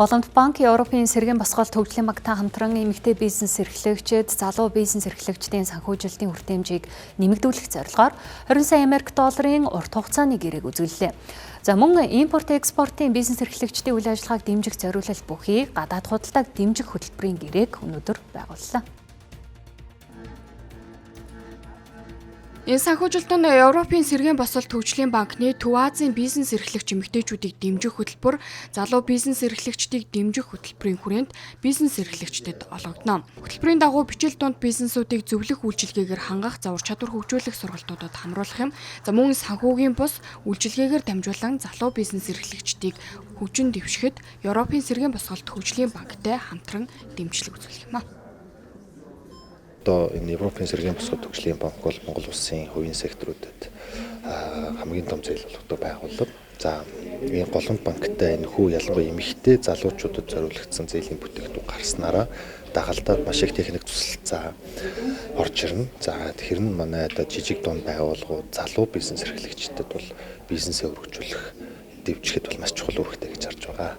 Голомт банк, Европын сэргээн босгол төвчлийн банктай хамтран эмэгтэй бизнес эрхлэгчид, залуу бизнес эрхлэгчдийн санхүүжилтийн хүртээмжийг нэмэгдүүлэх зорилгоор 20 сая Америк долларын урт хугацааны гэрээг үзүүллээ. За мөн импорт экспортын бизнес эрхлэгчдийн үйл ажиллагааг дэмжих зориулалт бүхий гадаад худалдааг дэмжих хөтөлбөрийн гэрээг өнөөдөр байгууллаа. Энэ санхүүжилтөнд Европын сэргээн босгол төвчлийн банкны Төв Азийн бизнес эрхлэгч эмэгтэйчүүдийг дэмжих хөтөлбөр, залуу бизнес эрхлэгчдийг дэмжих хөтөлбөрийн хүрээнд бизнес эрхлэгчдэд олгогдно. Хөтөлбөрийн дагуу бичил дунд бизнесүүдийг зөвлөх үйлчилгээгээр хангах, завар чадвар хөгжүүлэх сургалтуудад хамруулах юм. За мөн санхүүгийн бус үйлчилгээгээр дамжуулан залуу бизнес эрхлэгчдийг хөгжин дэвшихэд Европын сэргээн босгол төвчлийн банктай хамтран дэмжлэг үзүүлэх юм. Одоо энэ Европын сэргээн босгол төвчлийн банк бол Монгол улсын хувийн секторуудад хамгийн том зээл болгодог байгууллага. За энэ Голомт банктай энэ хүү ялангуяа эмэгтэй залуучуудад зориулагдсан зээлийн бүтээгдэхүүн гарснараа дагалдаад маш их техник тусалцаа орж ирнэ. За тэр нь манай одоо жижиг дунд байгууллагууд залуу бизнес эрхлэгчдэд бол бизнесээ өргөжүүлэх дэвжихэд бол маш чухал үүрэгтэй гэж харж байгаа.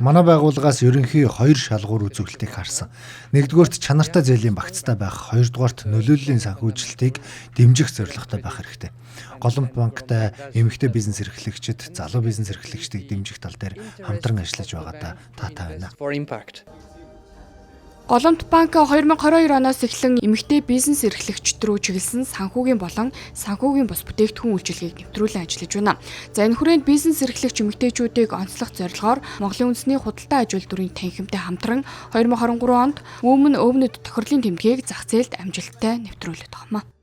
Манай байгууллагаас ерөнхий 2 шалгуур үзүүлэлтийг харсан. Нэгдүгээрт чанартай зээлийн багцтай байх, хоёрдугаарт нөлөөллийн санхүүжилтийг дэмжих зорилготой байх хэрэгтэй. Голомт банктай эмэгтэй бизнес эрхлэгчид, залуу бизнес эрхлэгчдийг дэмжих тал дээр хамтран ажиллаж байгаадаа таатай байна. Голомт банк 2022 оноос эхлэн эмэгтэй бизнес эрхлэгчид рүү чиглэсэн санхүүгийн болон санхүүгийн бус бүтээгдэхүүн үйлчилгээг нэвтрүүлэн ажиллаж байна. За энэ хүрээнд бизнес эрхлэгч эмэгтэйчүүдийг онцлох зорилгоор Монголын үндэсний худалдаа аж үйлдвэрийн танхимтай хамтран 2023 онд өвнөд тохирлын тэмдгийг зах зээлд амжилттай нэвтрүүлээд байгаа юм.